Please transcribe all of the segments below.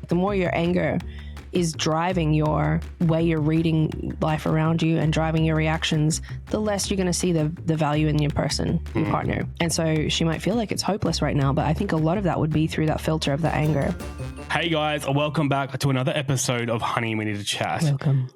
The more your anger is driving your way you're reading life around you and driving your reactions, the less you're going to see the value in your person, your partner. And so she might feel like it's hopeless right now, but I think a lot of that would be through that filter of the anger. Hey guys, welcome back to another episode of Honey, We Need to Chat.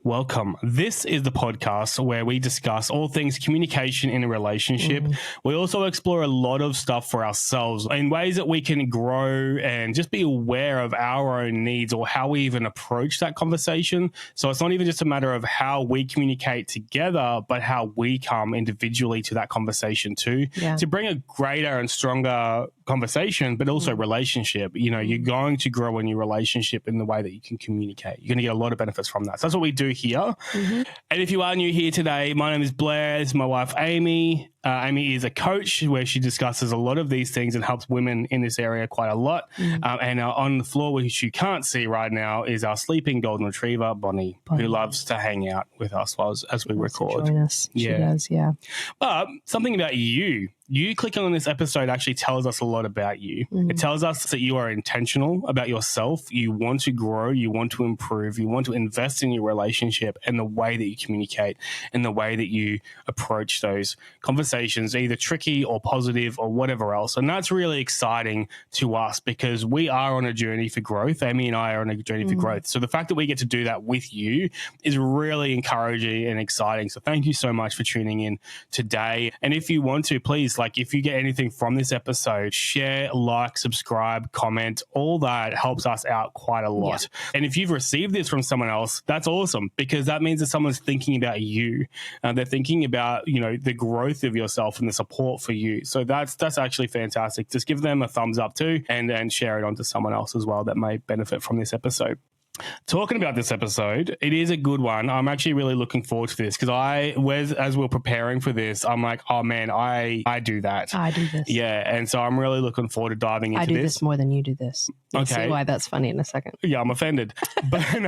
Welcome. This is the podcast where we discuss all things communication in a relationship. We also explore a lot of stuff for ourselves in ways that we can grow and just be aware of our own needs or how we even approach that conversation. So it's not even just a matter of how we communicate together, but how we come individually to that conversation too, to bring a greater and stronger conversation, but also relationship. You know, you're going to grow in your relationship in the way that you can communicate. You're going to get a lot of benefits from that. So that's what we do here. And if you are new here today, my name is Blair. This is my wife, Amy. Amy is a coach where she discusses a lot of these things and helps women in this area quite a lot. And on the floor, which you can't see right now, is our sleeping golden retriever, Bonnie, who loves to hang out with us as we record. Join us. She does, yeah. But something about you. You clicking on this episode actually tells us a lot about you. It tells us that you are intentional about yourself. You want to grow. You want to improve. You want to invest in your relationship and the way that you communicate and the way that you approach those conversations, either tricky or positive or whatever else. And that's really exciting to us because we are on a journey for growth. Amy and I are on a journey for growth. So the fact that we get to do that with you is really encouraging and exciting. So thank you so much for tuning in today. And if you want to, please, if you get anything from this episode, share, like, subscribe, comment, all that helps us out quite a lot. And if you've received this from someone else, that's awesome because that means that someone's thinking about you. They're thinking about, the growth of yourself and the support for you. So that's actually fantastic. Just give them a thumbs up too and share it on to someone else as well that may benefit from this episode. Talking about this episode, it is a good one. I'm actually really looking forward to this because as we're preparing for this, I'm like, oh man, I do that. I do this. Yeah, and so I'm really looking forward to diving into this. I do this more than you do this. You'll see why that's funny in a second. Yeah, I'm offended.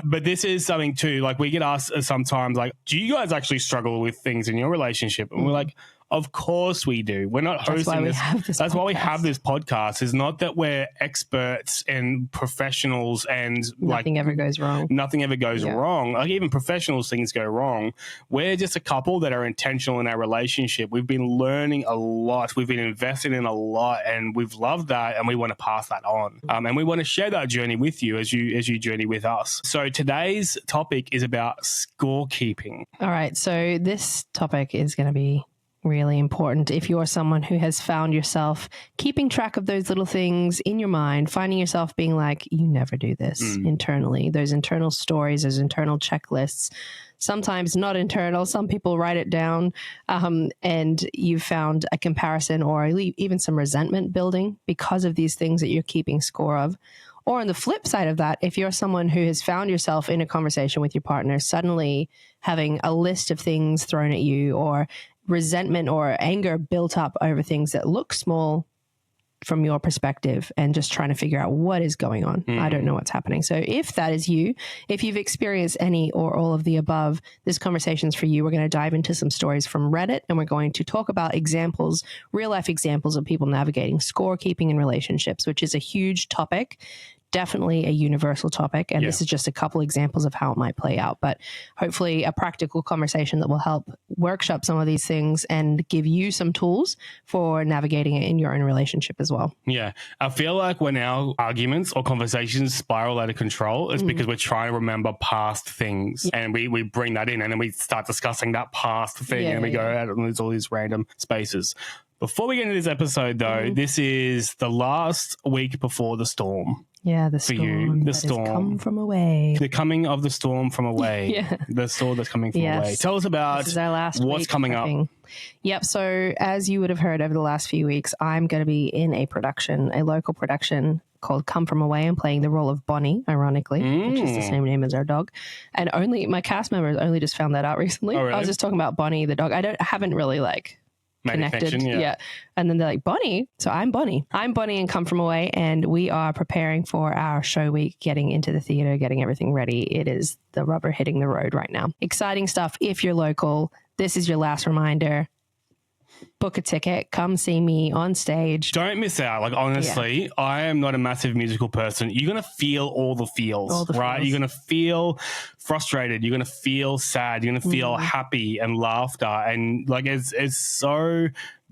But this is something too, we get asked sometimes, do you guys actually struggle with things in your relationship? And we're like, of course we do. We're not hosting this. That's why we have this podcast. It's not that we're experts and professionals and nothing ever goes wrong. Nothing ever goes wrong. Even professionals, things go wrong. We're just a couple that are intentional in our relationship. We've been learning a lot. We've been investing in a lot and we've loved that and we want to pass that on. And we want to share that journey with you as you journey with us. So today's topic is about scorekeeping. All right. So this topic is going to be really important if you're someone who has found yourself keeping track of those little things in your mind, finding yourself being like, you never do this internally, those internal stories, those internal checklists, sometimes not internal. Some people write it down and you've found a comparison or even some resentment building because of these things that you're keeping score of. Or on the flip side of that, if you're someone who has found yourself in a conversation with your partner, suddenly having a list of things thrown at you or resentment or anger built up over things that look small from your perspective and just trying to figure out what is going on. I don't know what's happening. So if that is you, if you've experienced any or all of the above, this conversation's for you. We're going to dive into some stories from Reddit and we're going to talk about examples, real life examples of people navigating scorekeeping in relationships, which is a huge topic. Definitely a universal topic. And this is just a couple examples of how it might play out, but hopefully a practical conversation that will help workshop some of these things and give you some tools for navigating it in your own relationship as well. Yeah. I feel like when our arguments or conversations spiral out of control, it's because we're trying to remember past things and we bring that in and then we start discussing that past thing and we go out and there's all these random spaces. Before we get into this episode though, this is the last week before the storm. Yeah, the storm. For you, the storm. Come from away. The coming of the storm from away. The storm that's coming from away. Tell us about what's coming up. Yep. So as you would have heard over the last few weeks, I'm going to be in a local production called Come From Away. I'm playing the role of Bonnie, ironically, which is the same name as our dog. And my cast members only just found that out recently. Oh, really? I was just talking about Bonnie, the dog. haven't really connected. And then they're like, Bonnie. So I'm Bonnie and Come From Away. And we are preparing for our show week, getting into the theater, getting everything ready. It is the rubber hitting the road right now. Exciting stuff. If you're local, this is your last reminder. book a ticket, come see me on stage. Don't miss out. Like, honestly, I am not a massive musical person. You're going to feel all the feels, right? You're going to feel frustrated. You're going to feel sad. You're going to feel happy and laughter. And like, it's so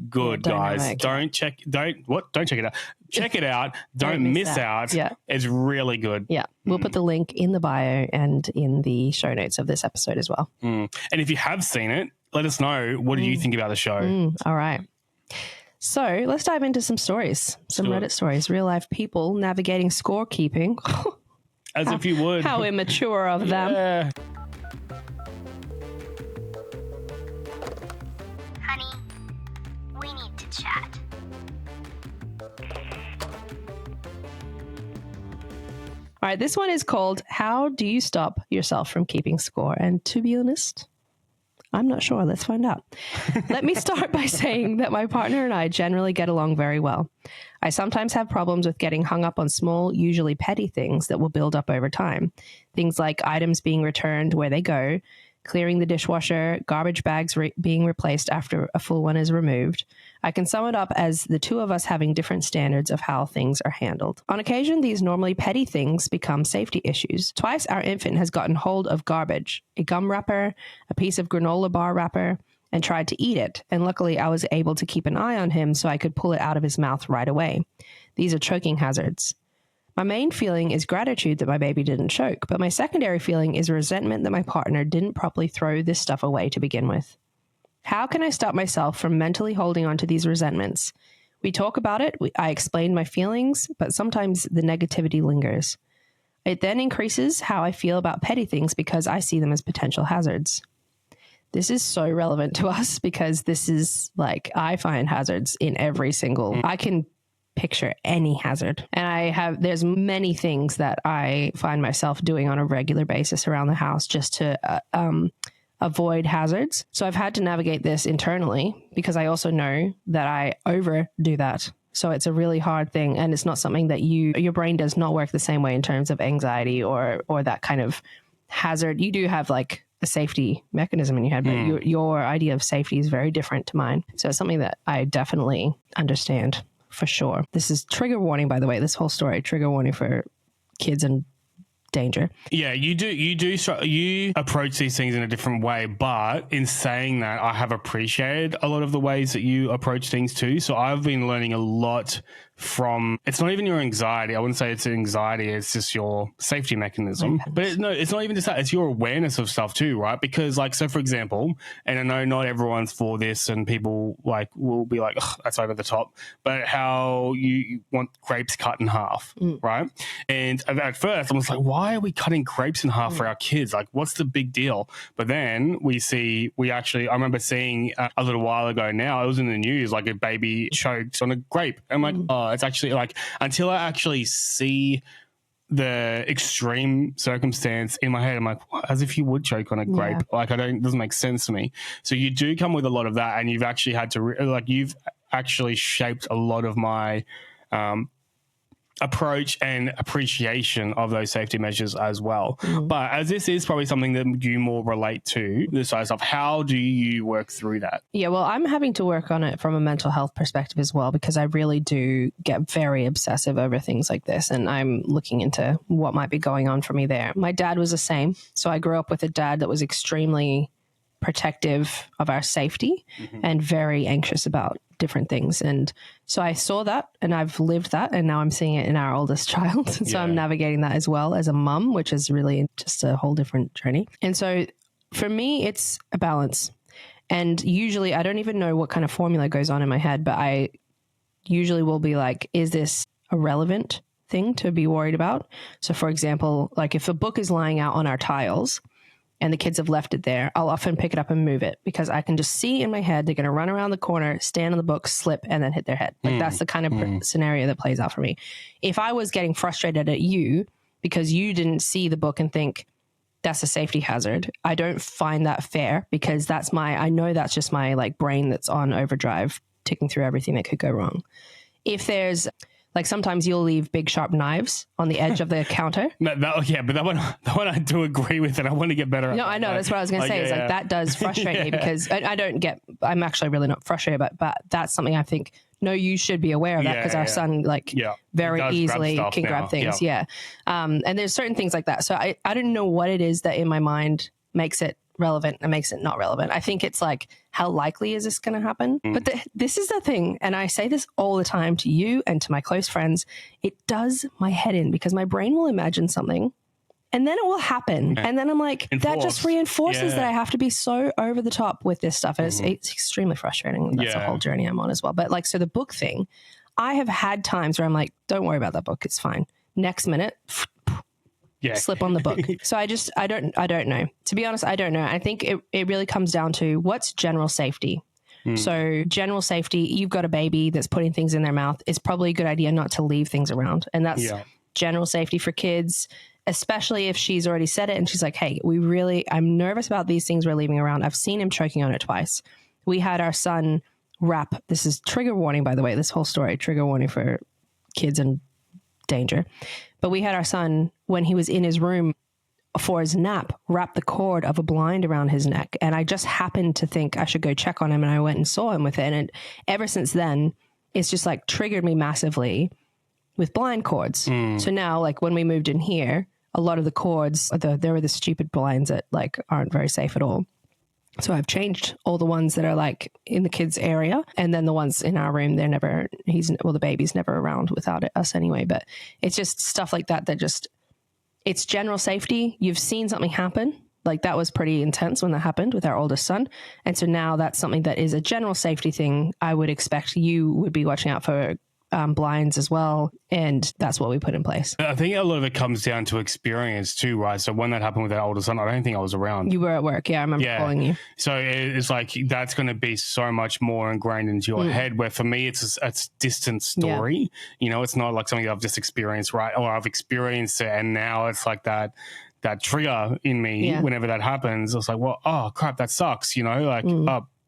good, guys. Don't check it out. Check it out. Don't miss out. Yeah. It's really good. Yeah. We'll put the link in the bio and in the show notes of this episode as well. And if you have seen it, let us know. What do you think about the show? All right. So let's dive into some stories, some Reddit stories, real life people navigating scorekeeping. As if you would. How immature of them. Yeah. Honey, we need to chat. All right, this one is called How Do You Stop Yourself from Keeping Score? And to be honest, I'm not sure. Let's find out. Let me start by saying that my partner and I generally get along very well. I sometimes have problems with getting hung up on small, usually petty things that will build up over time. Things like items being returned where they go, clearing the dishwasher, garbage bags being replaced after a full one is removed. I can sum it up as the two of us having different standards of how things are handled. On occasion, these normally petty things become safety issues. Twice, our infant has gotten hold of garbage, a gum wrapper, a piece of granola bar wrapper, and tried to eat it. And luckily, I was able to keep an eye on him so I could pull it out of his mouth right away. These are choking hazards. My main feeling is gratitude that my baby didn't choke, but my secondary feeling is resentment that my partner didn't properly throw this stuff away to begin with. How can I stop myself from mentally holding on to these resentments? We talk about it, I explain my feelings, but sometimes the negativity lingers. It then increases how I feel about petty things because I see them as potential hazards. This is so relevant to us because this is like, I find hazards in every single, I can picture any hazard. And there's many things that I find myself doing on a regular basis around the house just to avoid hazards. So I've had to navigate this internally because I also know that I overdo that. So it's a really hard thing. And it's not something that your brain does not work the same way in terms of anxiety or that kind of hazard. You do have like a safety mechanism in your head, but your idea of safety is very different to mine. So it's something that I definitely understand. For sure. This is trigger warning, by the way, this whole story, trigger warning for kids and danger. Yeah, you approach these things in a different way, but in saying that, I have appreciated a lot of the ways that you approach things too. So I've been learning a lot from, it's not even your anxiety. I wouldn't say it's anxiety. It's just your safety mechanism. But it's not even just that. It's your awareness of stuff too, right? Because like, so for example, and I know not everyone's for this and people like will be like, that's over the top, but how you want grapes cut in half, right? And at first I was like, why are we cutting grapes in half for our kids? Like, what's the big deal? But then I remember seeing a little while ago now, it was in the news, like a baby choked on a grape. I'm like, it's actually like, until I actually see the extreme circumstance in my head, I'm like, as if you would choke on a grape. Like, it doesn't make sense to me. So you do come with a lot of that, and you've actually had to, you've actually shaped a lot of my approach and appreciation of those safety measures as well. But as this is probably something that you more relate to, this side of stuff, how do you work through that? Yeah, well, I'm having to work on it from a mental health perspective as well, because I really do get very obsessive over things like this, and I'm looking into what might be going on for me there. My dad was the same. So I grew up with a dad that was extremely protective of our safety and very anxious about different things. And so I saw that and I've lived that, and now I'm seeing it in our oldest child. So I'm navigating that as well as a mum, which is really just a whole different journey. And so for me, it's a balance. And usually I don't even know what kind of formula goes on in my head, but I usually will be like, is this a relevant thing to be worried about? So for example, like if a book is lying out on our tiles and the kids have left it there, I'll often pick it up and move it because I can just see in my head they're going to run around the corner, stand on the book, slip, and then hit their head. Like that's the kind of scenario that plays out for me. If I was getting frustrated at you because you didn't see the book and think that's a safety hazard, I don't find that fair, because I know that's just my like brain that's on overdrive, ticking through everything that could go wrong. If there's Like sometimes you'll leave big sharp knives on the edge of the counter. But that one I do agree with, and I want to get better at. No, I know. That's what I was going to say. Is like that does frustrate me because I'm actually really not frustrated, but that's something I think, no, you should be aware of that because our son very easily can grab things. Yeah. And there's certain things like that. So I don't know what it is that in my mind makes it relevant and makes it not relevant. I think it's like, how likely is this going to happen? But this is the thing, and I say this all the time to you and to my close friends, it does my head in because my brain will imagine something and then it will happen. And then I'm like, that just reinforces that I have to be so over the top with this stuff. And it's extremely frustrating. That's a whole journey I'm on as well. But like, so the book thing, I have had times where I'm like, don't worry about that book. It's fine. Next minute, slip on the book. So I don't know. To be honest, I don't know. I think it really comes down to what's general safety. So general safety, you've got a baby that's putting things in their mouth. It's probably a good idea not to leave things around. And that's general safety for kids, especially if she's already said it and she's like, hey, I'm nervous about these things we're leaving around. I've seen him choking on it twice. We had our son wrap, this is trigger warning, by the way, this whole story, trigger warning for kids and danger. But we had our son, when he was in his room for his nap, wrap the cord of a blind around his neck. And I just happened to think I should go check on him. And I went and saw him with it. And ever since then, it's just like triggered me massively with blind cords. So now, like when we moved in here, a lot of the cords, there were the stupid blinds that like aren't very safe at all. So I've changed all the ones that are like in the kids area, and then the ones in our room, the baby's never around without us anyway. But it's just stuff like that just, it's general safety. You've seen something happen. Like that was pretty intense when that happened with our oldest son. And so now that's something that is a general safety thing. I would expect you would be watching out for blinds as well, and that's what we put in place. I think a lot of it comes down to experience too, right? So when that happened with our older son, I don't think I was around. You were at work, I remember calling you. So it's like that's going to be so much more ingrained into your head. Where for me, it's a distant story. You know, it's not like something that I've just experienced, right? Or I've experienced it, and now it's like that trigger in me whenever that happens. It's like, well, oh crap, that sucks. You know, like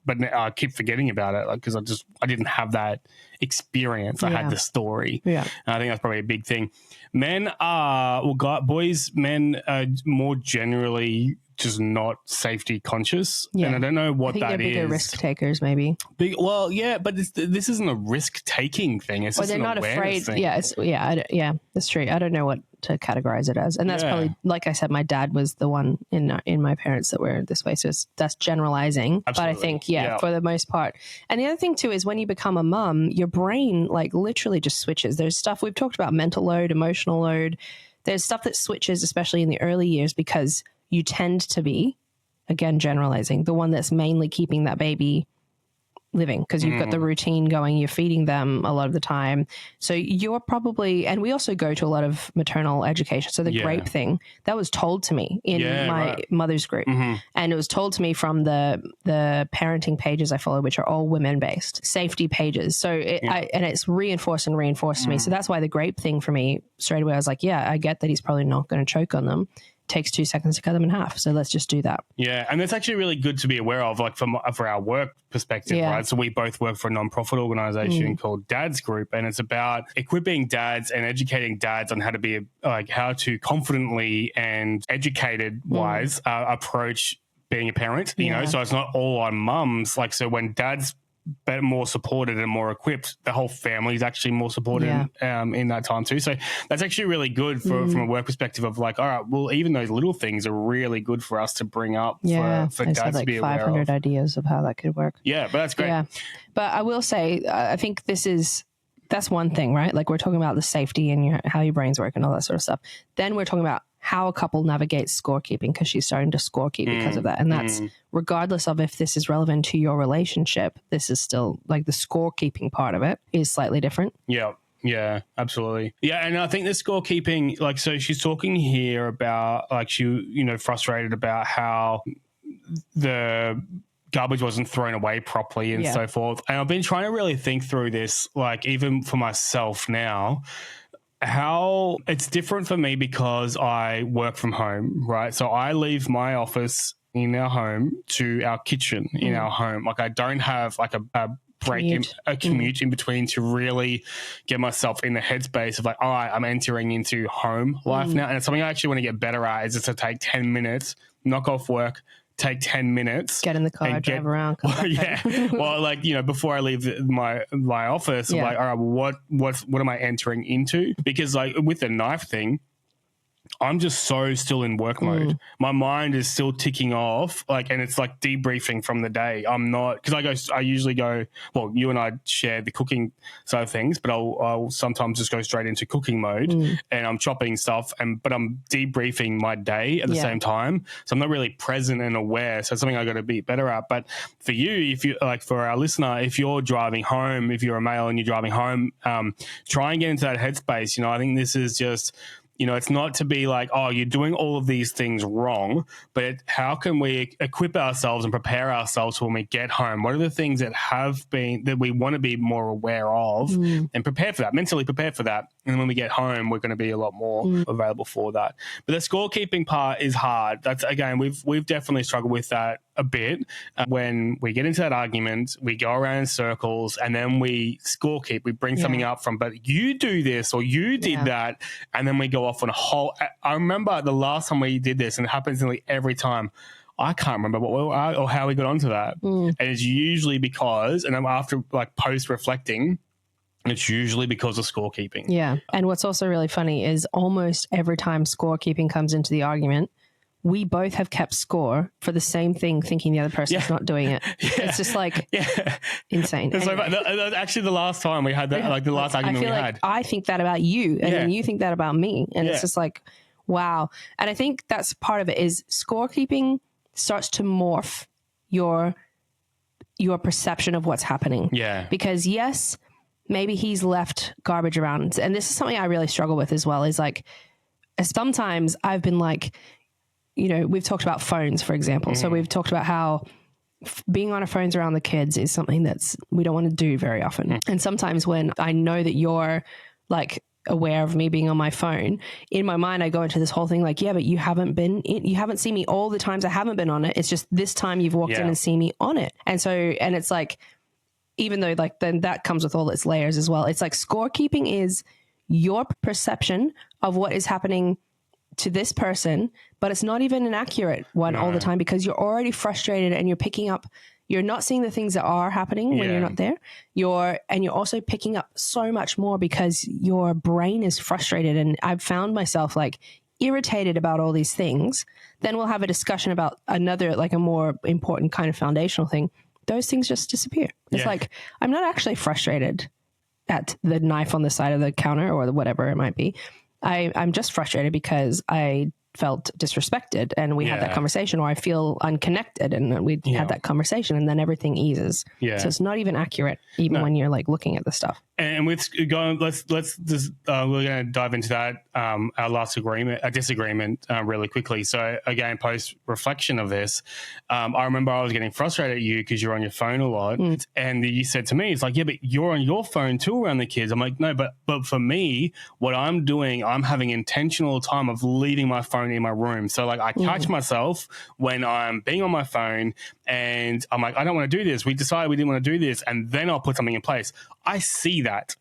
but I keep forgetting about it, like because I didn't have that experience. I had the story. And I think that's probably a big thing. Men are men are more generally just not safety conscious. And I don't know what that is. They're bigger risk takers, maybe. But this isn't a risk taking thing. It's just they're not afraid. Thing. That's true. I don't know what to categorize it as, and that's probably, like I said, my dad was the one in my parents that were this way. So that's generalizing. Absolutely. But I think for the most part. And the other thing too is when you become a mum, your brain like literally just switches. There's stuff we've talked about, mental load, emotional load. There's stuff that switches, especially in the early years, because you tend to be, again, generalizing, the one that's mainly keeping that baby living because you've got the routine going, you're feeding them a lot of the time. So you're probably, and we also go to a lot of maternal education. So the grape thing, that was told to me in my mother's group. And it was told to me from the parenting pages I follow, which are all women-based, safety pages. So and it's reinforced and reinforced to me. So that's why the grape thing for me, straight away, I was like, I get that he's probably not going to choke on them. Takes 2 seconds to cut them in half. So let's just do that. Yeah. And that's actually really good to be aware of, like for our work perspective, right? So we both work for a nonprofit organization called Dad's Group, and it's about equipping dads and educating dads on how to be how to confidently and educated wise approach being a parent, you know? So it's not all on mums. Like, so when dad's more supported and more equipped, the whole family is actually more supported in that time too. So that's actually really good from a work perspective of like, all right, well, even those little things are really good for us to bring up for dads to be aware of. 500 ideas of how that could work. Yeah, but that's great. Yeah. But I will say, I think that's one thing, right? Like we're talking about the safety and how your brains work and all that sort of stuff. Then we're talking about how a couple navigates scorekeeping, because she's starting to scorekeep because of that. And that's regardless of if this is relevant to your relationship, this is still like the scorekeeping part of it is slightly different. Yeah. Yeah, absolutely. Yeah, and I think the scorekeeping, like, so she's talking here about like frustrated about how the garbage wasn't thrown away properly and so forth. And I've been trying to really think through this, like even for myself now, how it's different for me because I work from home, right? So I leave my office in our home to our kitchen in our home. Like I don't have like a a commute in between to really get myself in the headspace of like, all right, I'm entering into home life now. And it's something I actually want to get better at is just to take 10 minutes, knock off work, take 10 minutes. Get in the car, drive around. Well, like, you know, before I leave my office, I'm like, all right, well, what am I entering into? Because like with the knife thing, I'm just so still in work mode. My mind is still ticking off, like, and it's like debriefing from the day. I'm not, because I usually go, well, you and I share the cooking side of things, but I'll sometimes just go straight into cooking mode and I'm chopping stuff, but I'm debriefing my day at the same time. So I'm not really present and aware. So it's something I got to be better at. But for you, if you like, for our listener, if you're driving home, if you're a male and you're driving home, try and get into that headspace. You know, I think this is just, you know, it's not to be like, oh, you're doing all of these things wrong, but how can we equip ourselves and prepare ourselves when we get home? What are the things that we want to be more aware of and prepare for that, mentally prepare for that? And when we get home, we're going to be a lot more available for that. But the scorekeeping part is hard. That's, again, we've definitely struggled with that a bit. When we get into that argument, we go around in circles and then we scorekeep. We bring something up from, but you do this or you did that, and then we go off on a whole. I remember the last time we did this, and it happens nearly every time. I can't remember or how we got onto that. And it's usually because, and I'm after like post reflecting, it's usually because of scorekeeping. Yeah. And what's also really funny is almost every time scorekeeping comes into the argument, we both have kept score for the same thing, thinking the other person's not doing it. It's just like insane. Anyway. Actually, the last time we had that, like the last argument we had. I think that about you, and then you think that about me. And it's just like, wow. And I think that's part of it is scorekeeping starts to morph your perception of what's happening. Yeah. Because yes, maybe he's left garbage around. And this is something I really struggle with as well, is like, sometimes I've been like, you know, we've talked about phones, for example. So we've talked about how being on our phones around the kids is something that's we don't want to do very often. And sometimes when I know that you're like aware of me being on my phone, in my mind I go into this whole thing like, yeah, but you haven't seen me all the times I haven't been on it. It's just this time you've walked in and seen me on it. And so, and it's like, even though like then that comes with all its layers as well. It's like scorekeeping is your perception of what is happening to this person, but it's not even an accurate one all the time, because you're already frustrated and you're not seeing the things that are happening when you're not there. You're also picking up so much more because your brain is frustrated. And I've found myself like irritated about all these things. Then we'll have a discussion about another, like a more important kind of foundational thing. Those things just disappear. It's like, I'm not actually frustrated at the knife on the side of the counter or whatever it might be. I'm just frustrated because I felt disrespected and we had that conversation, or I feel unconnected and we had that conversation, and then everything eases. Yeah. So it's not even accurate even when you're like looking at the stuff. And with going, let's just, we're going to dive into that, our last disagreement really quickly. So again, post reflection of this, I remember I was getting frustrated at you because you're on your phone a lot. And you said to me, it's like, yeah, but you're on your phone too around the kids. I'm like, no, but for me, what I'm doing, I'm having intentional time of leaving my phone in my room. So like I catch myself when I'm being on my phone and I'm like, I don't want to do this. We decided we didn't want to do this. And then I'll put something in place. I see that.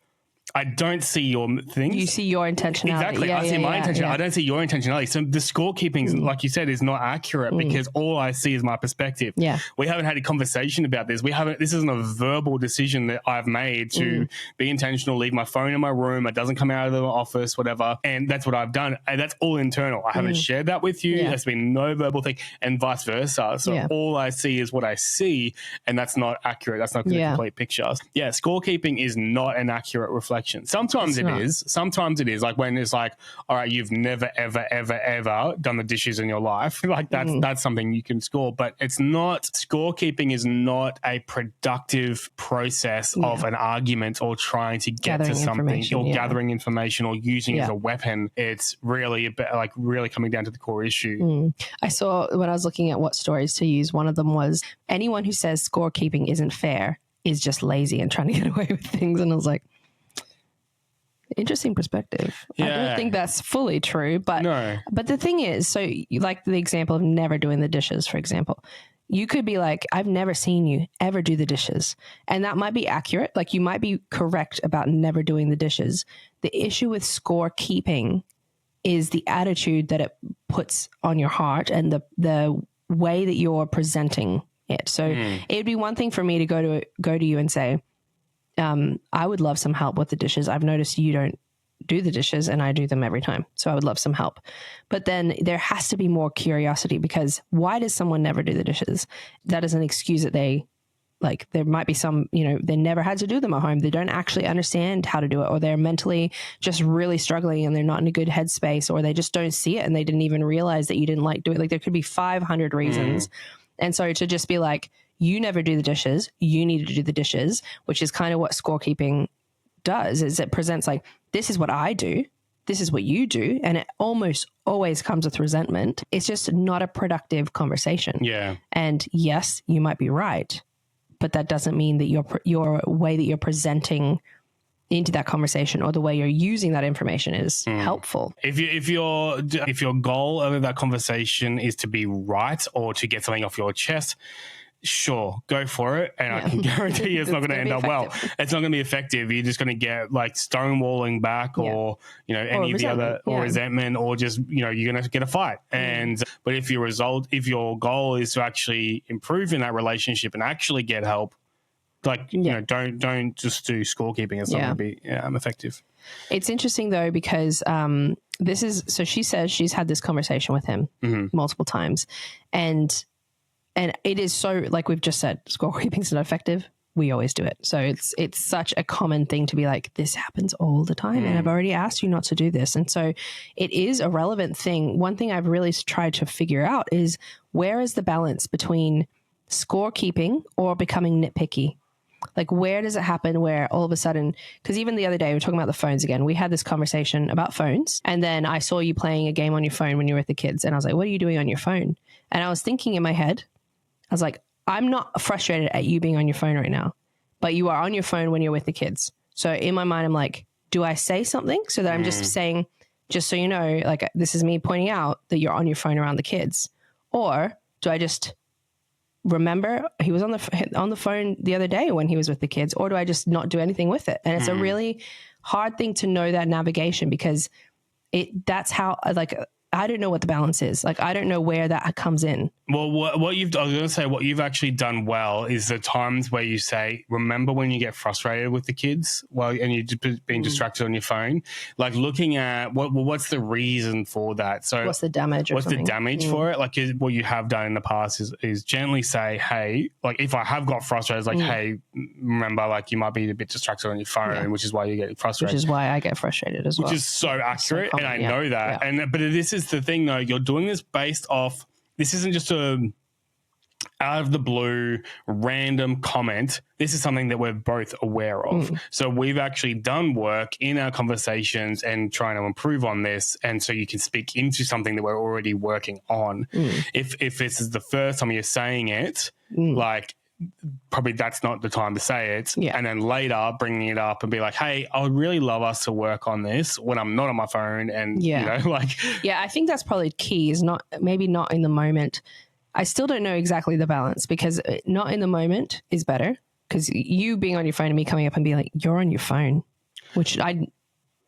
I don't see your things. You see your intentionality. Exactly. I see my intentionality. I don't see your intentionality. So the scorekeeping, like you said, is not accurate because all I see is my perspective. Yeah. We haven't had a conversation about this. This isn't a verbal decision that I've made to be intentional, leave my phone in my room. It doesn't come out of the office, whatever. And that's what I've done. And that's all internal. I haven't shared that with you. There's been no verbal thing, and vice versa. So all I see is what I see, and that's not accurate. That's not the complete picture. Yeah. Scorekeeping is not an accurate reflection. Sometimes it is. Sometimes it is. Like when it's like, all right, you've never, ever, ever, ever done the dishes in your life. Like that's something you can score. But it's not, scorekeeping is not a productive process of an argument or trying to get to something or gathering information or using it as a weapon. It's really about, like really coming down to the core issue. I saw when I was looking at what stories to use, one of them was anyone who says scorekeeping isn't fair is just lazy and trying to get away with things. And I was like, interesting perspective. I don't think that's fully true, but the thing is, so you like the example of never doing the dishes, for example, You could be like, I've never seen you ever do the dishes. And that might be accurate. Like, you might be correct about never doing the dishes. The issue with score keeping is the attitude that it puts on your heart and the way that you're presenting it. So it'd be one thing for me to go to you and say, I would love some help with the dishes. I've noticed you don't do the dishes and I do them every time. So I would love some help. But then there has to be more curiosity, because why does someone never do the dishes? That is an excuse that there might be some, they never had to do them at home. They don't actually understand how to do it, or they're mentally just really struggling and they're not in a good headspace, or they just don't see it and they didn't even realize that you didn't like do it. Like, there could be 500 reasons. And so to just be like, you never do the dishes, you need to do the dishes, which is kind of what scorekeeping does, is it presents like, this is what I do, this is what you do, and it almost always comes with resentment. It's just not a productive conversation. Yeah. And yes, you might be right, but that doesn't mean that your way that you're presenting into that conversation or the way you're using that information is helpful. If your goal of that conversation is to be right or to get something off your chest, sure, go for it. And I can guarantee you it's not going to end up well. It's not going to be effective. You're just going to get like stonewalling back or, any of the other, or resentment, or just, you're going to get a fight. And, but if your goal is to actually improve in that relationship and actually get help, don't just do scorekeeping. It's not going to be effective. It's interesting though, because so she says she's had this conversation with him multiple times, and it is so, like we've just said, scorekeeping is not effective. We always do it. So it's such a common thing to be like, this happens all the time and I've already asked you not to do this. And so it is a relevant thing. One thing I've really tried to figure out is, where is the balance between scorekeeping or becoming nitpicky? Like, where does it happen where all of a sudden, because even the other day we were talking about the phones again, we had this conversation about phones, and then I saw you playing a game on your phone when you were with the kids, and I was like, what are you doing on your phone? And I was thinking in my head, I was like, I'm not frustrated at you being on your phone right now, but you are on your phone when you're with the kids. So in my mind, I'm like, do I say something so that I'm just saying, just so you know, like, this is me pointing out that you're on your phone around the kids? Or do I just remember he was on the phone the other day when he was with the kids? Or do I just not do anything with it? And it's a really hard thing to know that navigation, because that's how, like, I don't know what the balance is. Like, I don't know where that comes in. Well, I was going to say, what you've actually done well is the times where you say, remember when you get frustrated with the kids and you're being distracted on your phone, like looking at what's the reason for that? So what's the damage? What's the damage for it? Like, what you have done in the past is gently say, hey, like, if I have got frustrated, it's like, hey, remember, like, you might be a bit distracted on your phone, which is why you get frustrated. Which is why I get frustrated as well. Which is so accurate, and I know that. Yeah. But this is the thing, though. You're doing this based off. This isn't just a out of the blue random comment. This is something that we're both aware of. So we've actually done work in our conversations and trying to improve on this. And so you can speak into something that we're already working on. If this is the first time you're saying it, like, probably that's not the time to say it. And then later bringing it up and be like, hey, I would really love us to work on this when I'm not on my phone. And, I think that's probably key, is maybe not in the moment. I still don't know exactly the balance, because not in the moment is better, because you being on your phone and me coming up and being like, you're on your phone, which I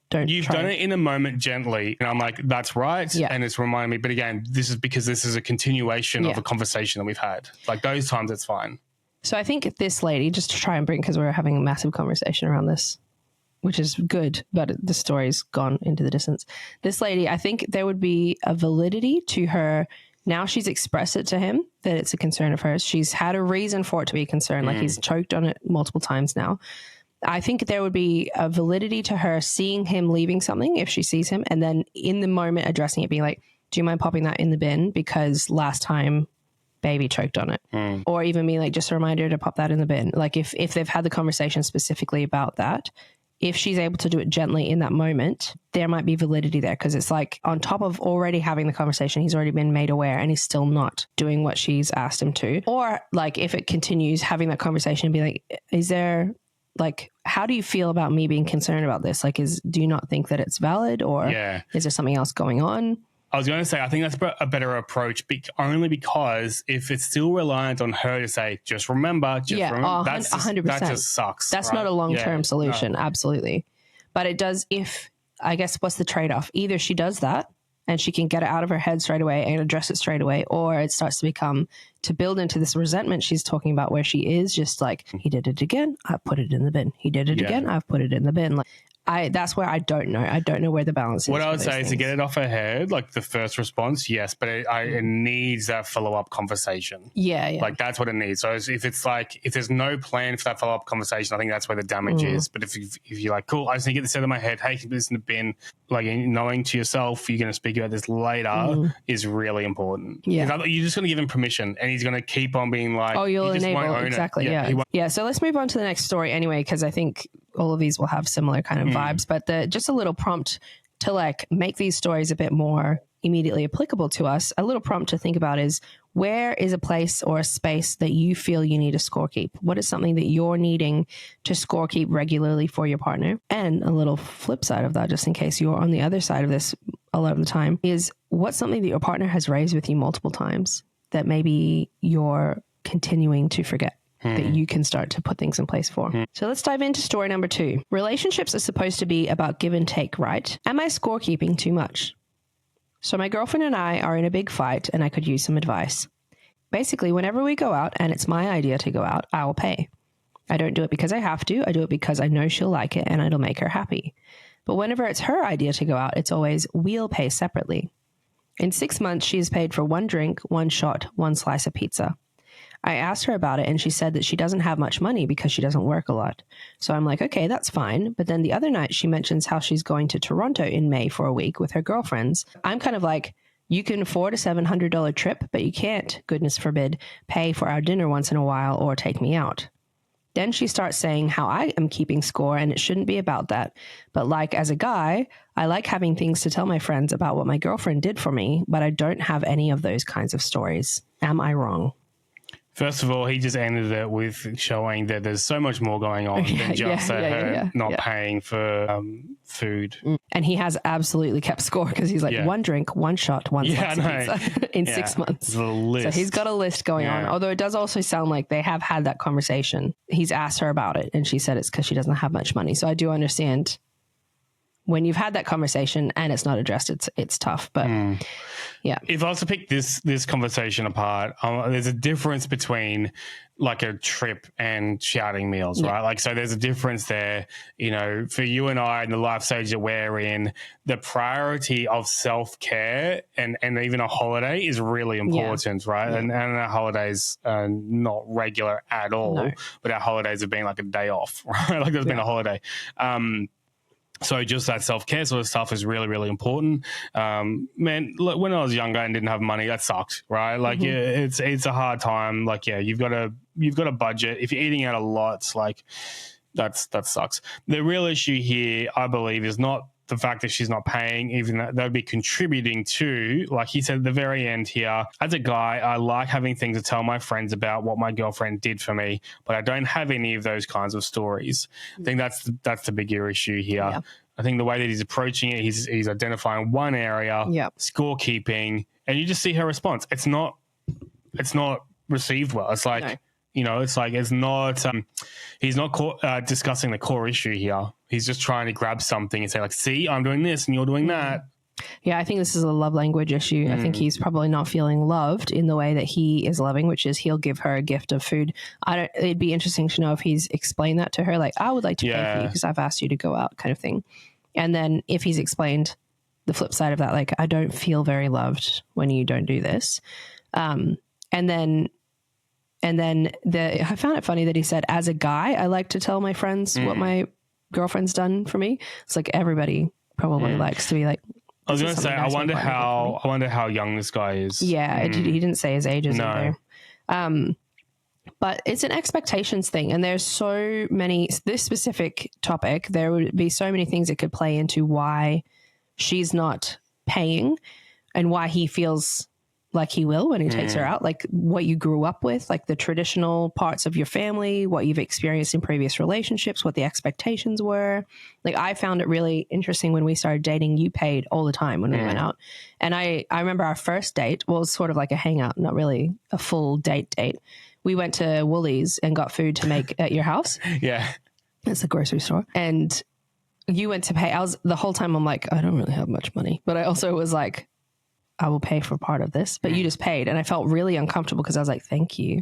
don't. You've done it in a moment gently. And I'm like, that's right. Yeah. And it's reminding me. But again, this is because this is a continuation of a conversation that we've had. Like, those times it's fine. So I think this lady, just to try and because we're having a massive conversation around this, which is good, but the story's gone into the distance. This lady, I think there would be a validity to her. Now she's expressed it to him that it's a concern of hers. She's had a reason for it to be a concern. Like, he's choked on it multiple times now. I think there would be a validity to her seeing him leaving something if she sees him, and then in the moment addressing it, being like, do you mind popping that in the bin? Because last time baby choked on it. Or even being like, just a reminder to pop that in the bin. Like, if they've had the conversation specifically about that, if she's able to do it gently in that moment, there might be validity there, because it's like, on top of already having the conversation, he's already been made aware and he's still not doing what she's asked him to. Or like, if it continues, having that conversation and be like, is there, like, how do you feel about me being concerned about this? Like, do you not think that it's valid, or is there something else going on? I was going to say, I think that's a better approach, only because if it's still reliant on her to say, just remember, that's 100%. That just sucks. That's right? not a long-term solution. No. Absolutely. But it does I guess what's the trade-off? Either she does that and she can get it out of her head straight away and address it straight away, or it starts to build into this resentment she's talking about where she is just like, he did it again, I put it in the bin. He did it again, I've put it in the bin. Like, that's where I don't know. I don't know where the balance is. What I would say is to get it off her head, like the first response, yes, but it needs that follow-up conversation. Yeah. Like that's what it needs. So if there's no plan for that follow-up conversation, I think that's where the damage is. But if you're like, cool, I just need to get this out of my head, hey, keep this in the bin, like knowing to yourself you're going to speak about this later is really important. Yeah. You're just going to give him permission and he's going to keep on being like, oh, you'll enable. Exactly. It. Yeah. So let's move on to the next story anyway, because I think all of these will have similar kind of vibes, but just a little prompt to like make these stories a bit more immediately applicable to us. A little prompt to think about is, where is a place or a space that you feel you need to score keep? What is something that you're needing to score keep regularly for your partner? And a little flip side of that, just in case you're on the other side of this a lot of the time, is what's something that your partner has raised with you multiple times that maybe you're continuing to forget? That you can start to put things in place for. So let's dive into story number 2. Relationships are supposed to be about give and take, right? Am I scorekeeping too much? So my girlfriend and I are in a big fight and I could use some advice. Basically, whenever we go out and it's my idea to go out, I will pay. I don't do it because I have to. I do it because I know she'll like it and it'll make her happy. But whenever it's her idea to go out, it's always we'll pay separately. In 6 months, she has paid for 1 drink, 1 shot, 1 slice of pizza. I asked her about it and she said that she doesn't have much money because she doesn't work a lot. So I'm like, okay, that's fine. But then the other night she mentions how she's going to Toronto in May for a week with her girlfriends. I'm kind of like, you can afford a $700 trip, but you can't, goodness forbid, pay for our dinner once in a while or take me out. Then she starts saying how I am keeping score and it shouldn't be about that. But like as a guy, I like having things to tell my friends about what my girlfriend did for me, but I don't have any of those kinds of stories. Am I wrong? First of all, he just ended it with showing that there's so much more going on than just her not paying for food. And he has absolutely kept score because he's like 1 drink, 1 shot, 1 slice of pizza in 6 months. So he's got a list going on. Although it does also sound like they have had that conversation. He's asked her about it and she said it's because she doesn't have much money. So I do understand when you've had that conversation and it's not addressed, it's tough. But yeah. If I was to pick this conversation apart, there's a difference between like a trip and shouting meals, right? Like, so there's a difference there, you know, for you and I in the life stage that we're in, the priority of self-care and even a holiday is really important, right? Yeah. And our holidays are not regular at all, but our holidays have been like a day off, right? Like there's been a holiday. So just that self-care sort of stuff is really, really important. Man, look, when I was younger and didn't have money, that sucked, right? Like it's a hard time. Like, you've got a budget. If you're eating out a lot, it's like that sucks. The real issue here, I believe, is not the fact that she's not paying, even that would be contributing to, like he said at the very end here, as a guy, I like having things to tell my friends about what my girlfriend did for me, but I don't have any of those kinds of stories. I think that's the bigger issue here. Yeah. I think the way that he's approaching it, he's identifying one area, scorekeeping, and you just see her response. It's not received well. It's like, you know, it's like, it's not, he's not discussing the core issue here. He's just trying to grab something and say like, see, I'm doing this and you're doing that. Yeah, I think this is a love language issue. I think he's probably not feeling loved in the way that he is loving, which is he'll give her a gift of food. It'd be interesting to know if he's explained that to her, like, I would like to pay for you because I've asked you to go out, kind of thing. And then if he's explained the flip side of that, like, I don't feel very loved when you don't do this. And then I found it funny that he said, as a guy, I like to tell my friends what my girlfriend's done for me. It's like everybody probably likes to be like, I was going to say, I wonder how young this guy is. Yeah, he didn't say his age either. But it's an expectations thing. And there's so many, this specific topic, there would be so many things that could play into why she's not paying and why he feels like he will when he takes her out, like what you grew up with, like the traditional parts of your family, what you've experienced in previous relationships, what the expectations were. Like I found it really interesting when we started dating, you paid all the time when we went out. And I remember our first date was sort of like a hangout, not really a full date. We went to Woolies and got food to make at your house. Yeah. It's a grocery store. And you went to pay. The whole time I'm like, I don't really have much money. But I also was like, I will pay for part of this, but you just paid. And I felt really uncomfortable because I was like, thank you.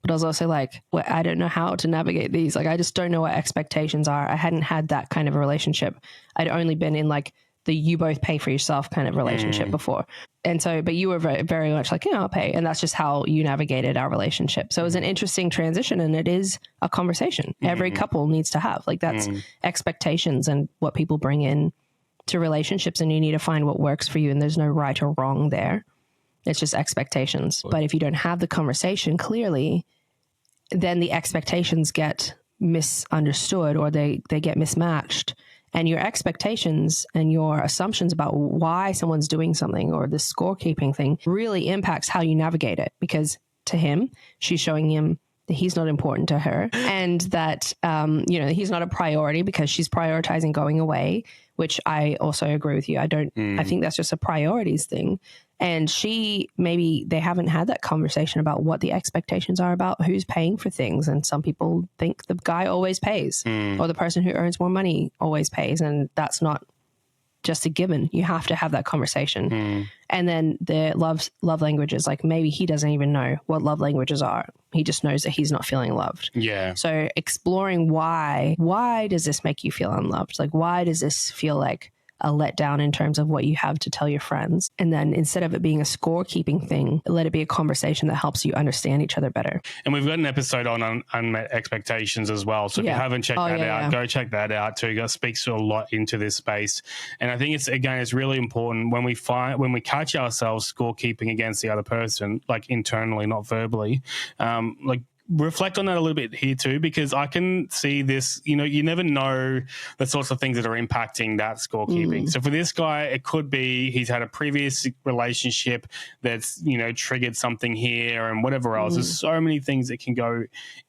But I was also like, well, I don't know how to navigate these. Like, I just don't know what expectations are. I hadn't had that kind of a relationship. I'd only been in like the you both pay for yourself kind of relationship before. And so, but you were very, very much like, I'll pay. And that's just how you navigated our relationship. So it was an interesting transition, and it is a conversation every couple needs to have. Like that's expectations and what people bring in to relationships, and you need to find what works for you, and there's no right or wrong there. It's just expectations. But if you don't have the conversation clearly, then the expectations get misunderstood or they get mismatched, and your expectations and your assumptions about why someone's doing something or the scorekeeping thing really impacts how you navigate it, because to him, she's showing him that he's not important to her, and that, he's not a priority because she's prioritizing going away, which I also agree with you. I think that's just a priorities thing. And maybe they haven't had that conversation about what the expectations are about who's paying for things. And some people think the guy always pays or the person who earns more money always pays. And that's not just a given. You have to have that conversation. And then the love languages, like maybe he doesn't even know what love languages are. He just knows that he's not feeling loved. Yeah. So exploring why does this make you feel unloved? Like, why does this feel like a letdown in terms of what you have to tell your friends? And then instead of it being a scorekeeping thing, let it be a conversation that helps you understand each other better. And we've got an episode on unmet expectations as well. So if you haven't checked that out, go check that out too. It speaks a lot into this space. And I think it's really important when we catch ourselves scorekeeping against the other person, like internally, not verbally, reflect on that a little bit here too, because I can see this, you never know the sorts of things that are impacting that scorekeeping. So for this guy, it could be he's had a previous relationship that's, triggered something here and whatever else. There's so many things that can go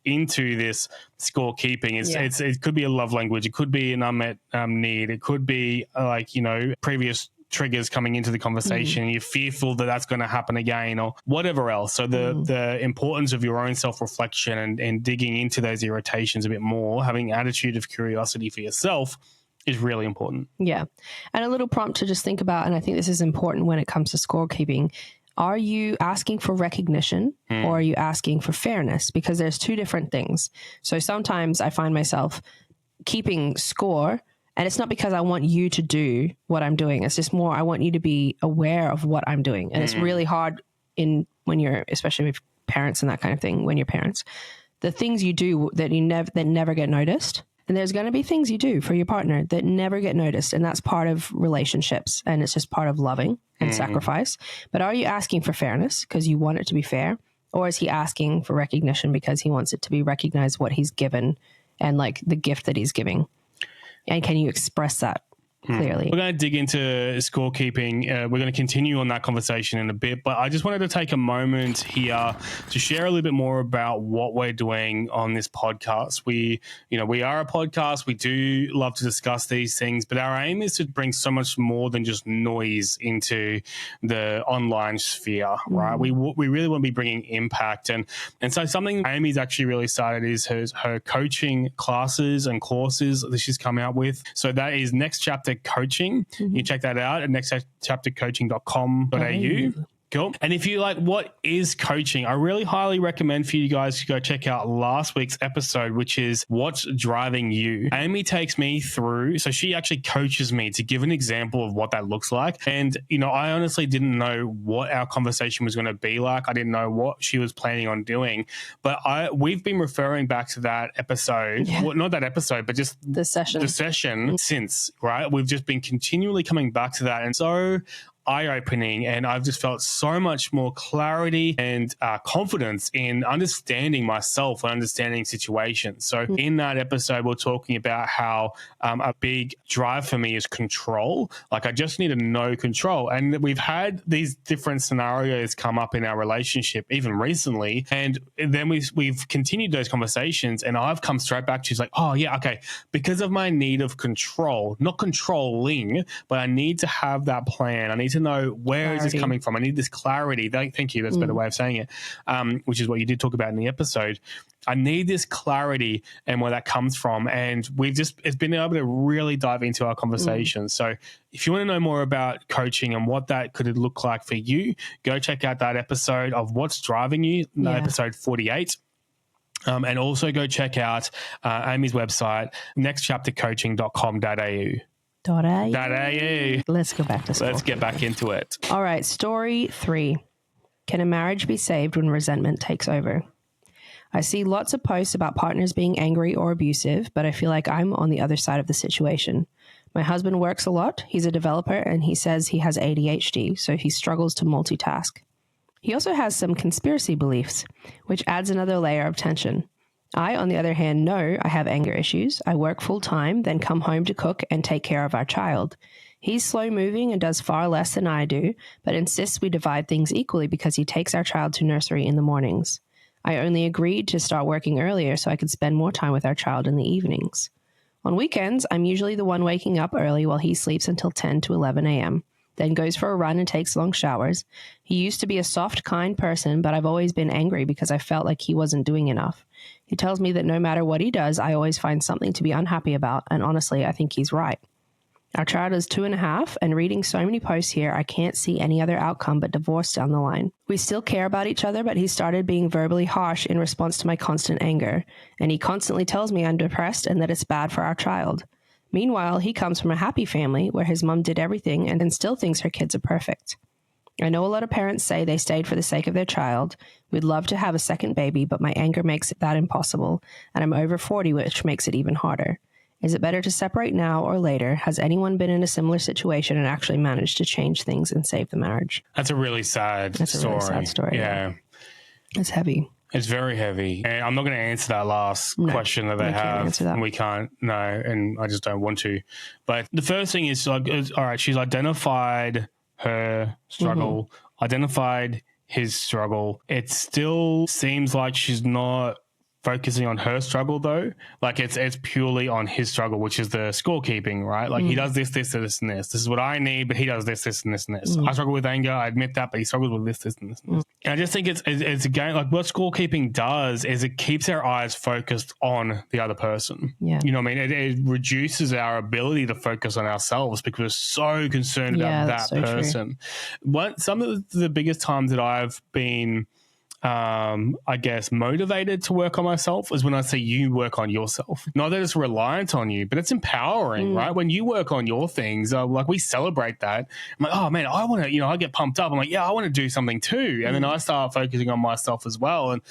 into this scorekeeping. It could be a love language. It could be an unmet need. It could be previous triggers coming into the conversation. You're fearful that that's going to happen again or whatever else. So the importance of your own self-reflection and digging into those irritations a bit more, having an attitude of curiosity for yourself is really important. Yeah. And a little prompt to just think about, and I think this is important when it comes to scorekeeping. Are you asking for recognition or are you asking for fairness? Because there's two different things. So sometimes I find myself keeping score, and it's not because I want you to do what I'm doing. It's just more I want you to be aware of what I'm doing. And it's really hard when you're, especially with parents and that kind of thing, when you're parents, the things you do that never get noticed. And there's going to be things you do for your partner that never get noticed. And that's part of relationships. And it's just part of loving and sacrifice. But are you asking for fairness because you want it to be fair? Or is he asking for recognition because he wants it to be recognized what he's given and like the gift that he's giving? And can you express that clearly? We're going to dig into scorekeeping. We're going to continue on that conversation in a bit, but I just wanted to take a moment here to share a little bit more about what we're doing on this podcast. We are a podcast. We do love to discuss these things, but our aim is to bring so much more than just noise into the online sphere, right? We really want to be bringing impact. And so something Amy's actually really started is her coaching classes and courses that she's come out with. So that is Next Chapter Coaching. You check that out at nextchaptercoaching.com.au. Cool. And if you like, what is coaching? I really highly recommend for you guys to go check out last week's episode, which is What's Driving You. Amy takes me through, so she actually coaches me to give an example of what that looks like. And, I honestly didn't know what our conversation was going to be like. I didn't know what she was planning on doing. But we've been referring back to that episode, well, not that episode, but just the session since, right? We've just been continually coming back to that. And so eye-opening, and I've just felt so much more clarity and confidence in understanding myself and understanding situations. So in that episode, we're talking about how a big drive for me is control. Like, I just need to know control. And we've had these different scenarios come up in our relationship, even recently. And then we've continued those conversations, and I've come straight back to, like, oh yeah, okay, because of my need of control, not controlling, but I need to have that plan. I need to know where is this coming from. I need this clarity. Thank you. That's a better way of saying it, which is what you did talk about in the episode. I need this clarity and where that comes from. And it's been able to really dive into our conversation. So if you want to know more about coaching and what that could look like for you, go check out that episode of What's Driving You, episode 48. And also go check out Amy's website, nextchaptercoaching.com.au. Let's go back to school. Let's get back into it. All right. Story 3. Can a marriage be saved when resentment takes over? I see lots of posts about partners being angry or abusive, but I feel like I'm on the other side of the situation. My husband works a lot. He's a developer, and he says he has ADHD, so he struggles to multitask. He also has some conspiracy beliefs, which adds another layer of tension. I, on the other hand, know I have anger issues. I work full-time, then come home to cook and take care of our child. He's slow-moving and does far less than I do, but insists we divide things equally because he takes our child to nursery in the mornings. I only agreed to start working earlier so I could spend more time with our child in the evenings. On weekends, I'm usually the one waking up early while he sleeps until 10 to 11 a.m., then goes for a run and takes long showers. He used to be a soft, kind person, but I've always been angry because I felt like he wasn't doing enough. He tells me that no matter what he does, I always find something to be unhappy about, and honestly, I think he's right. Our child is 2.5, and reading so many posts here, I can't see any other outcome but divorce down the line. We still care about each other, but he started being verbally harsh in response to my constant anger, and he constantly tells me I'm depressed and that it's bad for our child. Meanwhile, he comes from a happy family where his mom did everything and then still thinks her kids are perfect. I know a lot of parents say they stayed for the sake of their child. We'd love to have a second baby, but my anger makes that impossible, and I'm over 40, which makes it even harder. Is it better to separate now or later? Has anyone been in a similar situation and actually managed to change things and save the marriage? That's a really sad story. A really sad story. Yeah. It's heavy. It's very heavy. And I'm not going to answer that last question that they have. We can't, no, and I just don't want to. But the first thing is, like, all right, she's identified her struggle, identified his struggle. It still seems like she's not focusing on her struggle, though. Like, it's purely on his struggle, which is the scorekeeping, right? Like, he does this, this, this, and this. This is what I need, but he does this, this, and this, and this. I struggle with anger. I admit that, but he struggles with this, this, and this, and this. And I just think it's a game. Like, what scorekeeping does is it keeps our eyes focused on the other person. Yeah. You know what I mean? It reduces our ability to focus on ourselves because we're so concerned about that person. Some of the biggest times that I've been I guess, motivated to work on myself is when I see you work on yourself. Not that it's reliant on you, but it's empowering, right? When you work on your things, like, we celebrate that. I'm like, oh man, I want to, I get pumped up. I'm like, yeah, I want to do something too. And then I start focusing on myself as well. And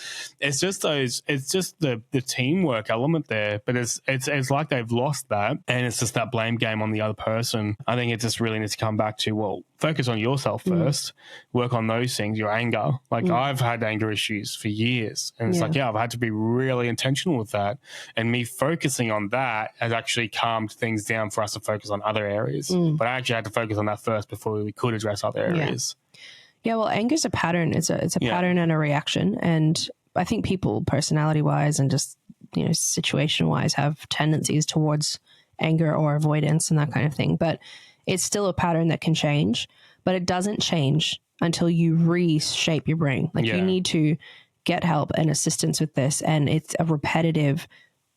it's just the teamwork element there. But it's like they've lost that. And it's just that blame game on the other person. I think it just really needs to come back to, well, focus on yourself first, work on those things, your anger. Like, I've had anger issues for years. And it's like, I've had to be really intentional with that. And me focusing on that has actually calmed things down for us to focus on other areas. But I actually had to focus on that first before we could address other areas. Yeah, well, anger is a pattern. It's a pattern and a reaction. And I think people, personality-wise and just, situation-wise, have tendencies towards anger or avoidance and that kind of thing. But it's still a pattern that can change, but it doesn't change until you reshape your brain. Like, you need to get help and assistance with this. And it's a repetitive,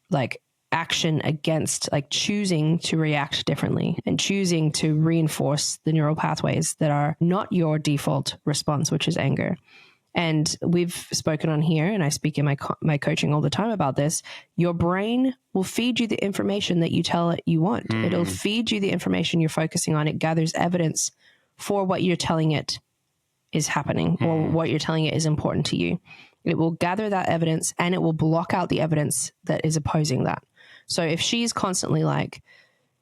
like, action against, like, choosing to react differently and choosing to reinforce the neural pathways that are not your default response, which is anger. And we've spoken on here, and I speak in my coaching all the time about this. Your brain will feed you the information that you tell it you want. It'll feed you the information you're focusing on. It gathers evidence for what you're telling it is happening or what you're telling it is important to you. It will gather that evidence and it will block out the evidence that is opposing that. So if she's constantly like,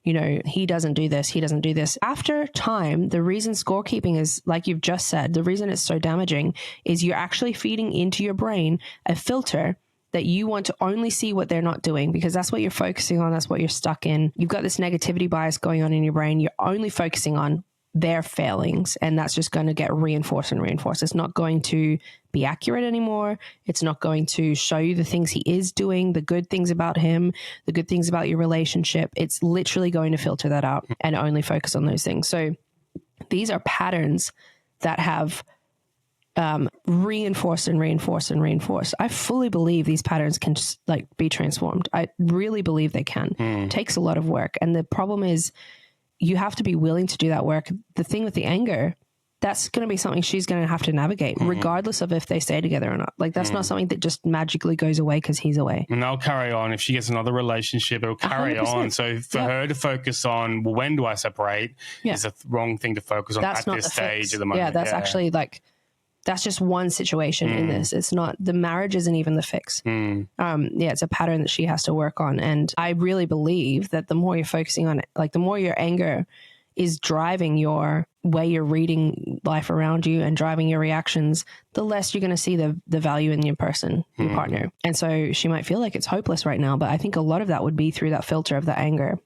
you know, he doesn't do this, he doesn't do this. After time, the reason scorekeeping is, like you've just said, the reason it's so damaging is you're actually feeding into your brain a filter that you want to only see what they're not doing, because that's what you're focusing on. That's what you're stuck in. You've got this negativity bias going on in your brain. You're only focusing on their failings, and that's just going to get reinforced and reinforced. It's not going to be accurate anymore. It's not going to show you the things he is doing, the good things about him, the good things about your relationship. It's literally going to filter that out and only focus on those things. So these are patterns that have reinforced and reinforced and reinforced. I fully believe these patterns can just like be transformed. I really believe they can. It takes a lot of work. And the problem is you have to be willing to do that work. The thing with the anger, that's going to be something she's going to have to navigate regardless of if they stay together or not. Like that's not something that just magically goes away because he's away. And they'll carry on. If she gets another relationship, it'll carry 100%. on. So for her to focus on, well, when do I separate is the wrong thing to focus on that's at not this the stage fix. of the moment. Yeah, that's actually like, that's just one situation in this. It's not, the marriage isn't even the fix. It's a pattern that she has to work on. And I really believe that the more you're focusing on it, like the more your anger is driving your way you're reading life around you and driving your reactions, the less you're going to see the value in your person, your partner. And so she might feel like it's hopeless right now, but I think a lot of that would be through that filter of the anger.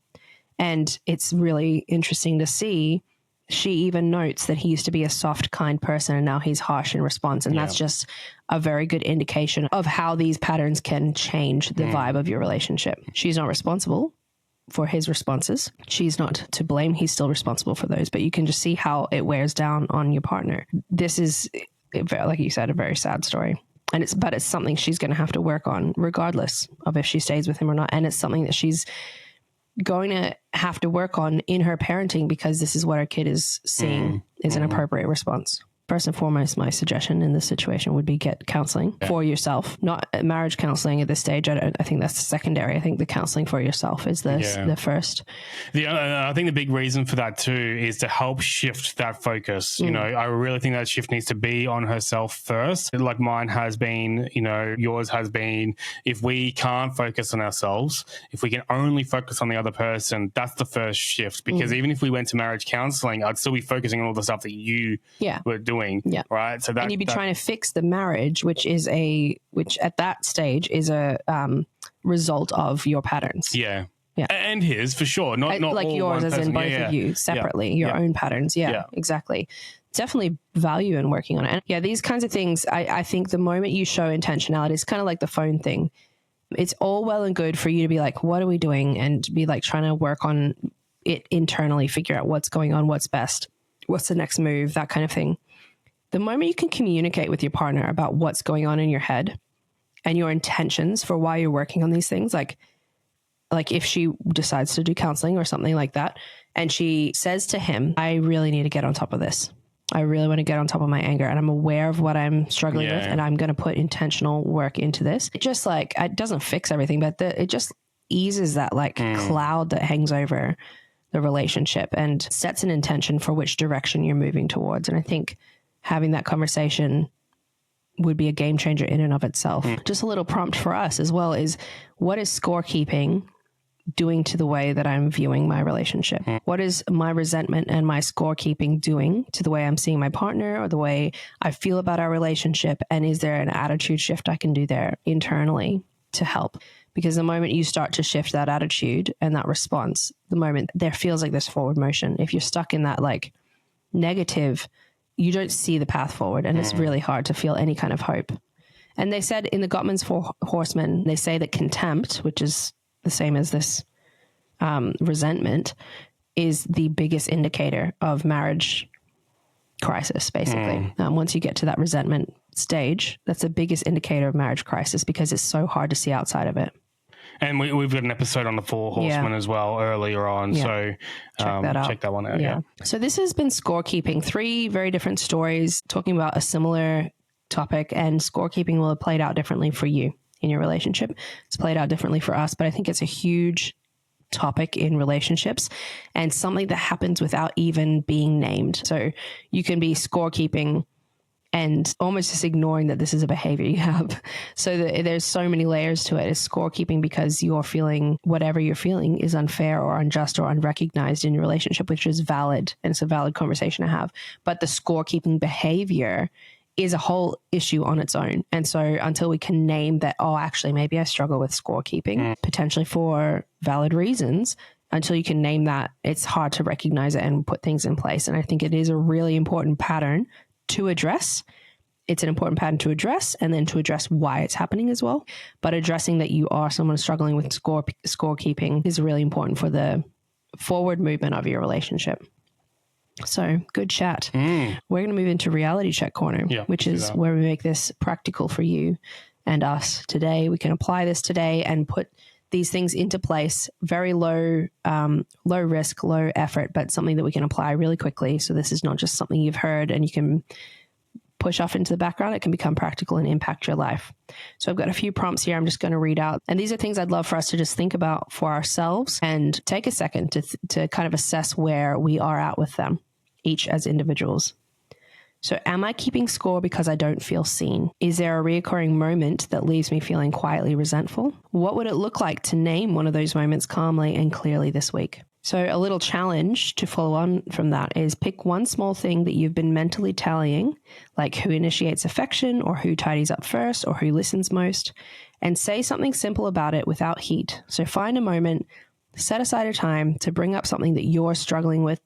And it's really interesting to see. She even notes that he used to be a soft, kind person and now he's harsh in response. And that's just a very good indication of how these patterns can change the vibe of your relationship. She's not responsible for his responses. She's not to blame. He's still responsible for those, but you can just see how it wears down on your partner. This is, like you said, a very sad story. And but it's something she's going to have to work on regardless of if she stays with him or not. And it's something that she's going to have to work on in her parenting because this is what her kid is seeing is an appropriate response. First and foremost, my suggestion in this situation would be get counseling for yourself, not marriage counseling at this stage. I think that's secondary. I think the counseling for yourself is the first. I think the big reason for that too is to help shift that focus. You know, I really think that shift needs to be on herself first. Like mine has been, you know, yours has been. If we can't focus on ourselves, if we can only focus on the other person, that's the first shift. Because even if we went to marriage counseling, I'd still be focusing on all the stuff that you were doing. Right. So that, and you'd be trying to fix the marriage, which at that stage is a result of your patterns. Yeah. And his for sure. Not like all yours, one as person. in both of you separately, your own patterns. Yeah, exactly. Definitely value in working on it. And these kinds of things, I think the moment you show intentionality, it's kind of like the phone thing. It's all well and good for you to be like, what are we doing? And be like trying to work on it internally, figure out what's going on, what's best, what's the next move, that kind of thing. The moment you can communicate with your partner about what's going on in your head and your intentions for why you're working on these things, like if she decides to do counseling or something like that, and she says to him, I really need to get on top of this. I really want to get on top of my anger and I'm aware of what I'm struggling with and I'm going to put intentional work into this. It just like, it doesn't fix everything, but it just eases that like cloud that hangs over the relationship and sets an intention for which direction you're moving towards. And I think having that conversation would be a game changer in and of itself. Just a little prompt for us as well is, what is scorekeeping doing to the way that I'm viewing my relationship? What is my resentment and my scorekeeping doing to the way I'm seeing my partner or the way I feel about our relationship? And is there an attitude shift I can do there internally to help? Because the moment you start to shift that attitude and that response, the moment there feels like this forward motion. If you're stuck in that like negative, you don't see the path forward, and it's really hard to feel any kind of hope. And they said in the Gottman's Four Horsemen, they say that contempt, which is the same as this resentment, is the biggest indicator of marriage crisis, basically. Once you get to that resentment stage, that's the biggest indicator of marriage crisis because it's so hard to see outside of it. And we've got an episode on the Four Horsemen as well earlier on. So check that one out. Yeah. So this has been Scorekeeping, 3 very different stories talking about a similar topic, and scorekeeping will have played out differently for you in your relationship. It's played out differently for us, but I think it's a huge topic in relationships and something that happens without even being named. So you can be scorekeeping and almost just ignoring that this is a behavior you have. So there's so many layers to it. It's scorekeeping because you're feeling whatever you're feeling is unfair or unjust or unrecognized in your relationship, which is valid. And it's a valid conversation to have. But the scorekeeping behavior is a whole issue on its own. And so until we can name that, oh, actually, maybe I struggle with scorekeeping, potentially for valid reasons, until you can name that, it's hard to recognize it and put things in place. And I think it is a really important pattern to address. It's an important pattern to address and then to address why it's happening as well. But addressing that you are someone struggling with scorekeeping is really important for the forward movement of your relationship. So good chat. We're going to move into reality check corner, which is where we make this practical for you and us today. We can apply this today and put these things into place. Very low risk, low effort, but something that we can apply really quickly. So this is not just something you've heard and you can push off into the background. It can become practical and impact your life. So I've got a few prompts here I'm just going to read out. And these are things I'd love for us to just think about for ourselves and take a second to kind of assess where we are at with them, each as individuals. So am I keeping score because I don't feel seen? Is there a reoccurring moment that leaves me feeling quietly resentful? What would it look like to name one of those moments calmly and clearly this week? So a little challenge to follow on from that is pick one small thing that you've been mentally tallying, like who initiates affection or who tidies up first or who listens most, and say something simple about it without heat. So find a moment, set aside a time to bring up something that you're struggling with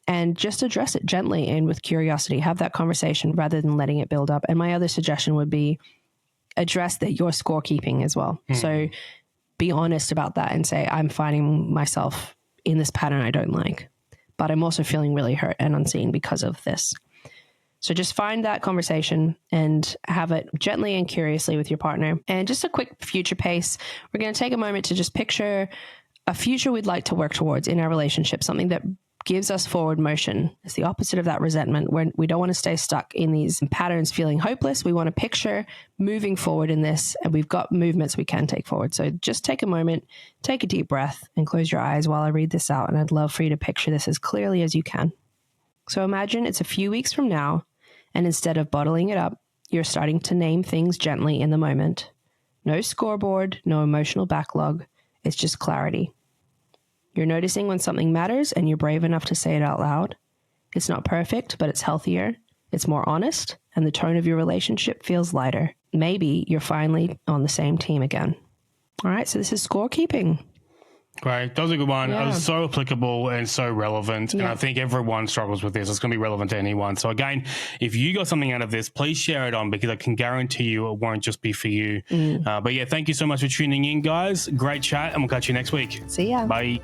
and just address it gently and with curiosity. Have that conversation rather than letting it build up. And my other suggestion would be address that you're scorekeeping as well. So be honest about that and say, I'm finding myself in this pattern I don't like, but I'm also feeling really hurt and unseen because of this. So just find that conversation and have it gently and curiously with your partner. And just a quick future pace. We're going to take a moment to just picture a future we'd like to work towards in our relationship, something that gives us forward motion. It's the opposite of that resentment, where we don't want to stay stuck in these patterns feeling hopeless. We want to picture moving forward in this, and we've got movements we can take forward. So just take a moment, take a deep breath, and close your eyes while I read this out. And I'd love for you to picture this as clearly as you can. So imagine it's a few weeks from now, and instead of bottling it up, you're starting to name things gently in the moment. No scoreboard, no emotional backlog. It's just clarity. You're noticing when something matters and you're brave enough to say it out loud. It's not perfect, but it's healthier. It's more honest, and the tone of your relationship feels lighter. Maybe you're finally on the same team again. All right, so this is scorekeeping. Great. That was a good one. It was so applicable and so relevant. And I think everyone struggles with this. It's going to be relevant to anyone. So again, if you got something out of this, please share it on, because I can guarantee you it won't just be for you. But yeah, thank you so much for tuning in, guys. Great chat, and we'll catch you next week. See ya. Bye.